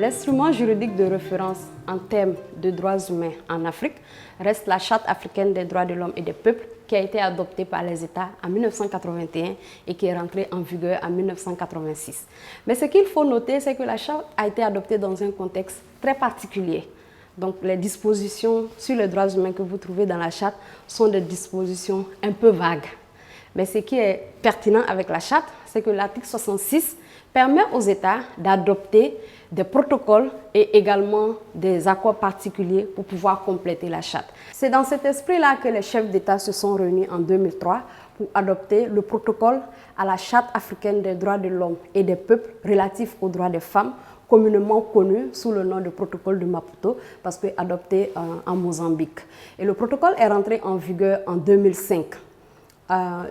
L'instrument juridique de référence en termes de droits humains en Afrique reste la Charte africaine des droits de l'homme et des peuples qui a été adoptée par les États en 1981 et qui est rentrée en vigueur en 1986. Mais ce qu'il faut noter, c'est que la Charte a été adoptée dans un contexte très particulier. Donc les dispositions sur les droits humains que vous trouvez dans la Charte sont des dispositions un peu vagues. Mais ce qui est pertinent avec la Charte, c'est que l'article 66 permet aux États d'adopter des protocoles et également des accords particuliers pour pouvoir compléter la Charte. C'est dans cet esprit-là que les chefs d'État se sont réunis en 2003 pour adopter le protocole à la Charte africaine des droits de l'homme et des peuples relatif aux droits des femmes, communément connu sous le nom de protocole de Maputo, parce que adopté en Mozambique. Et le protocole est rentré en vigueur en 2005.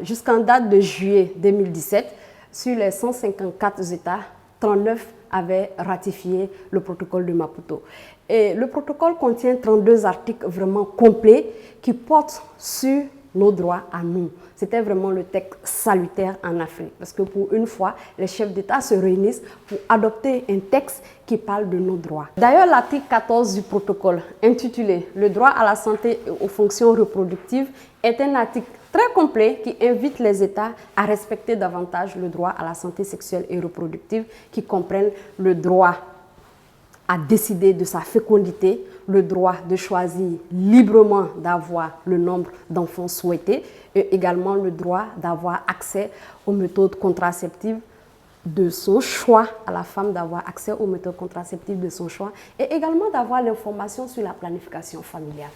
Jusqu'en date de juillet 2017, sur les 154 États, 39 avaient ratifié le protocole de Maputo. Et le protocole contient 32 articles vraiment complets qui portent sur nos droits à nous. C'était vraiment le texte salutaire en Afrique, parce que pour une fois, les chefs d'État se réunissent pour adopter un texte qui parle de nos droits. D'ailleurs, l'article 14 du protocole, intitulé « Le droit à la santé et aux fonctions reproductives » est un article très complet qui invite les États à respecter davantage le droit à la santé sexuelle et reproductive, qui comprennent le droit à décider de sa fécondité, le droit de choisir librement d'avoir le nombre d'enfants souhaités et également le droit d'avoir accès aux méthodes contraceptives de son choix, à la femme d'avoir accès aux méthodes contraceptives de son choix et également d'avoir l'information sur la planification familiale.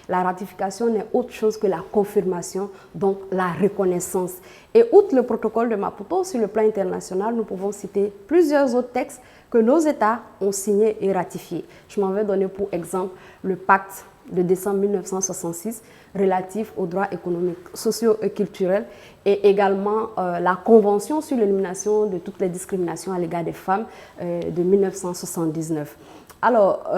La ratification n'est autre chose que la confirmation, donc la reconnaissance. Et outre le protocole de Maputo, sur le plan international, nous pouvons citer plusieurs autres textes que nos États ont signés et ratifiés. Je m'en vais donner pour exemple le pacte de décembre 1966 relatif aux droits économiques, sociaux et culturels et également la convention sur l'élimination de toutes les discriminations à l'égard des femmes de 1979. Alors,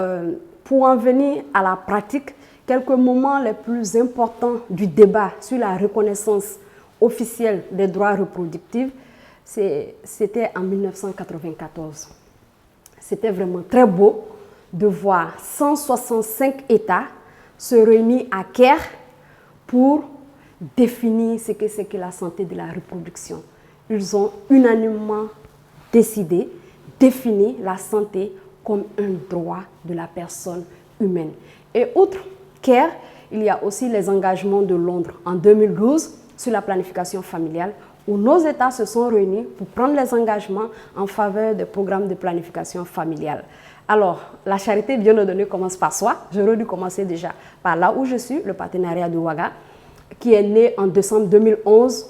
pour en venir à la pratique, quelques moments les plus importants du débat sur la reconnaissance officielle des droits reproductifs, c'était en 1994. C'était vraiment très beau de voir 165 États se réunir à Caire pour définir ce que c'est que la santé de la reproduction. Ils ont unanimement décidé, définir la santé comme un droit de la personne humaine. Et outre Caire, il y a aussi les engagements de Londres en 2012 sur la planification familiale, où nos États se sont réunis pour prendre les engagements en faveur des programmes de planification familiale. Alors, la charité bien ordonnée commence par soi. J'aurais dû commencer déjà par là où je suis, le partenariat de Ouaga, qui est né en décembre 2011,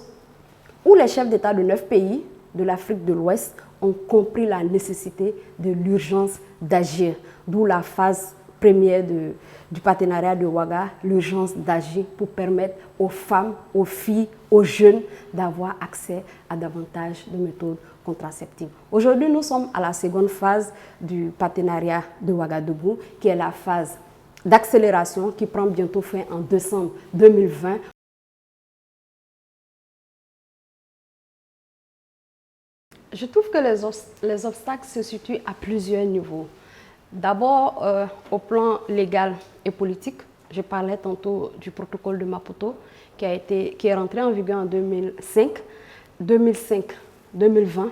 où les chefs d'État de 9 pays de l'Afrique de l'Ouest ont compris la nécessité de l'urgence d'agir, d'où la phase première du partenariat de Ouaga, l'urgence d'agir pour permettre aux femmes, aux filles, aux jeunes d'avoir accès à davantage de méthodes contraceptives. Aujourd'hui, nous sommes à la seconde phase du partenariat de Ouagadougou, qui est la phase d'accélération qui prend bientôt fin en décembre 2020. Je trouve que les obstacles se situent à plusieurs niveaux. D'abord, au plan légal et politique, je parlais tantôt du protocole de Maputo qui est rentré en vigueur en 2005, 2020,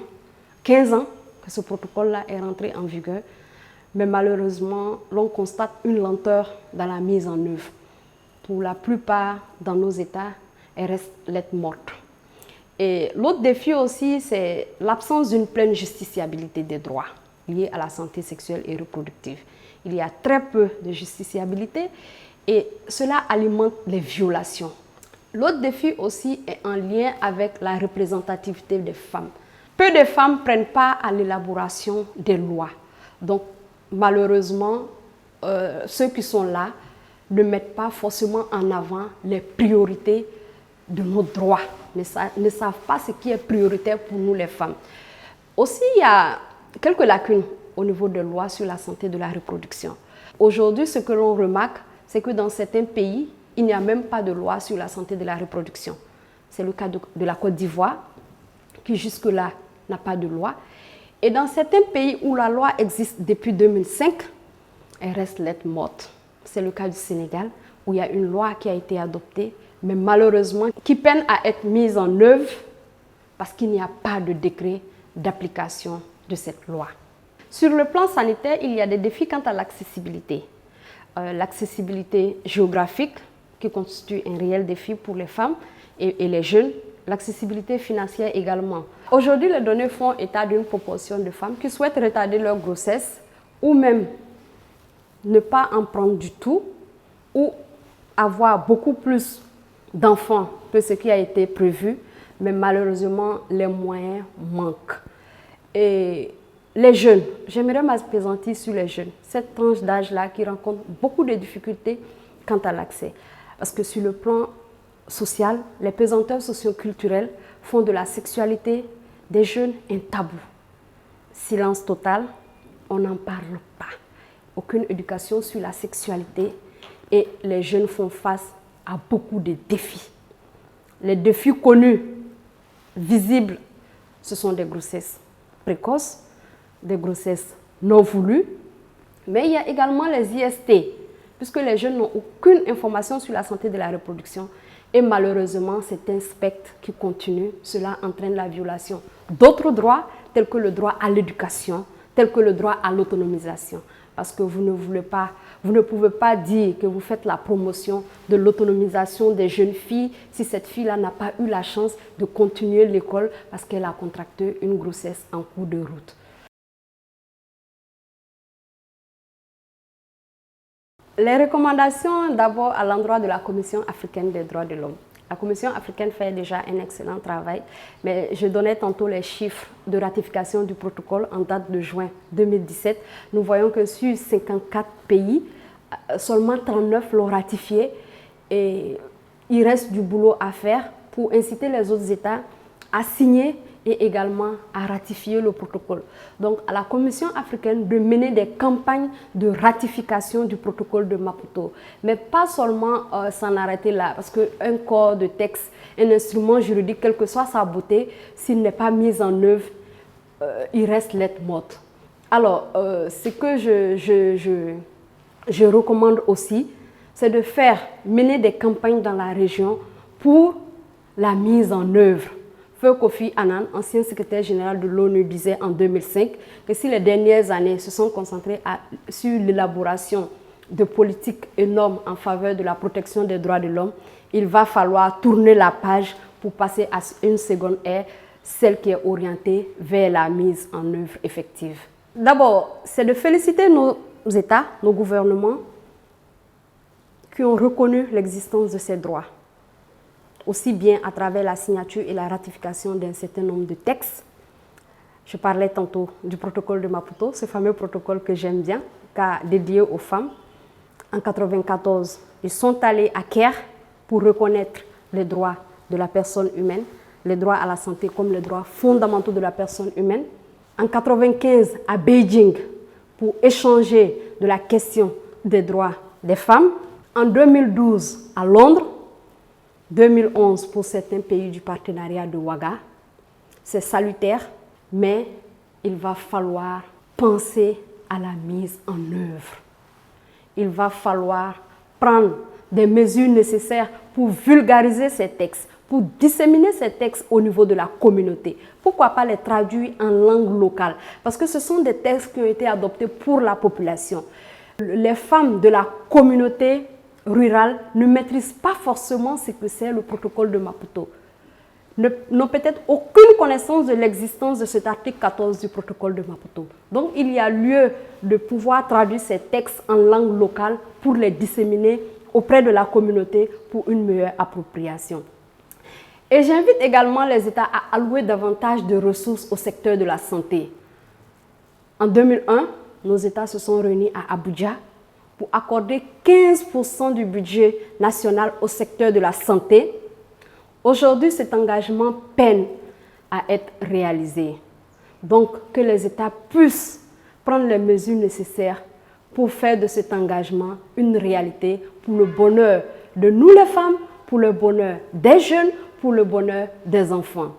15 ans que ce protocole-là est rentré en vigueur. Mais malheureusement, l'on constate une lenteur dans la mise en œuvre. Pour la plupart dans nos États, elle reste lettre morte. Et l'autre défi aussi, c'est l'absence d'une pleine justiciabilité des droits liés à la santé sexuelle et reproductive. Il y a très peu de justiciabilité et cela alimente les violations. L'autre défi aussi est en lien avec la représentativité des femmes. Peu de femmes prennent part à l'élaboration des lois. Donc, malheureusement, ceux qui sont là ne mettent pas forcément en avant les priorités de nos droits, ne savent pas ce qui est prioritaire pour nous les femmes. Aussi, il y a quelques lacunes au niveau des lois sur la santé de la reproduction. Aujourd'hui, ce que l'on remarque, c'est que dans certains pays, il n'y a même pas de loi sur la santé de la reproduction. C'est le cas de la Côte d'Ivoire, qui jusque-là n'a pas de loi. Et dans certains pays où la loi existe depuis 2005, elle reste lettre morte. C'est le cas du Sénégal, où il y a une loi qui a été adoptée, mais malheureusement qui peine à être mise en œuvre parce qu'il n'y a pas de décret d'application de cette loi. Sur le plan sanitaire, il y a des défis quant à l'accessibilité. L'accessibilité géographique, qui constitue un réel défi pour les femmes et les jeunes. L'accessibilité financière également. Aujourd'hui, les données font état d'une proportion de femmes qui souhaitent retarder leur grossesse ou même ne pas en prendre du tout ou avoir beaucoup plus d'enfants que ce qui a été prévu, mais malheureusement, les moyens manquent. Et les jeunes, j'aimerais m'appesantir sur les jeunes, cette tranche d'âge-là qui rencontre beaucoup de difficultés quant à l'accès. Parce que sur le plan social, les pesanteurs socioculturels font de la sexualité des jeunes un tabou. Silence total, on n'en parle pas. Aucune éducation sur la sexualité et les jeunes font face à beaucoup de défis. Les défis connus, visibles, ce sont des grossesses précoces, des grossesses non voulues, mais il y a également les IST, puisque les jeunes n'ont aucune information sur la santé de la reproduction. Et malheureusement, c'est un spectre qui continue. Cela entraîne la violation d'autres droits, tels que le droit à l'éducation, tels que le droit à l'autonomisation. Parce que vous ne pouvez pas dire que vous faites la promotion de l'autonomisation des jeunes filles si cette fille-là n'a pas eu la chance de continuer l'école parce qu'elle a contracté une grossesse en cours de route. Les recommandations d'abord à l'endroit de la Commission africaine des droits de l'homme. La Commission africaine fait déjà un excellent travail, mais je donnais tantôt les chiffres de ratification du protocole en date de juin 2017. Nous voyons que sur 54 pays, seulement 39 l'ont ratifié et il reste du boulot à faire pour inciter les autres États à signer et également à ratifier le protocole. Donc à la Commission africaine de mener des campagnes de ratification du protocole de Maputo. Mais pas seulement s'en arrêter là, parce qu'un corps de texte, un instrument juridique, quelle que soit sa beauté, s'il n'est pas mis en œuvre, il reste lettre morte. Alors, ce que je recommande aussi, c'est de mener des campagnes dans la région pour la mise en œuvre. Feu Kofi Annan, ancien secrétaire général de l'ONU, disait en 2005 que si les dernières années se sont concentrées sur l'élaboration de politiques et normes en faveur de la protection des droits de l'homme, il va falloir tourner la page pour passer à une seconde ère, celle qui est orientée vers la mise en œuvre effective. D'abord, c'est de féliciter nos États, nos gouvernements qui ont reconnu l'existence de ces droits, aussi bien à travers la signature et la ratification d'un certain nombre de textes. Je parlais tantôt du protocole de Maputo, ce fameux protocole que j'aime bien, car dédié aux femmes. En 1994, ils sont allés à Caire pour reconnaître les droits de la personne humaine, les droits à la santé comme les droits fondamentaux de la personne humaine. En 1995, à Beijing, pour échanger de la question des droits des femmes. En 2012, à Londres. 2011 pour certains pays du partenariat de Ouaga. C'est salutaire, mais il va falloir penser à la mise en œuvre. Il va falloir prendre des mesures nécessaires pour vulgariser ces textes, pour disséminer ces textes au niveau de la communauté. Pourquoi pas les traduire en langue locale? Parce que ce sont des textes qui ont été adoptés pour la population. Les femmes de la communauté rurales ne maîtrisent pas forcément ce que c'est le protocole de Maputo, n'ont peut-être aucune connaissance de l'existence de cet article 14 du protocole de Maputo. Donc il y a lieu de pouvoir traduire ces textes en langue locale pour les disséminer auprès de la communauté pour une meilleure appropriation. Et j'invite également les États à allouer davantage de ressources au secteur de la santé. En 2001, nos États se sont réunis à Abuja pour accorder 15% du budget national au secteur de la santé. Aujourd'hui, cet engagement peine à être réalisé. Donc, que les États puissent prendre les mesures nécessaires pour faire de cet engagement une réalité pour le bonheur de nous les femmes, pour le bonheur des jeunes, pour le bonheur des enfants.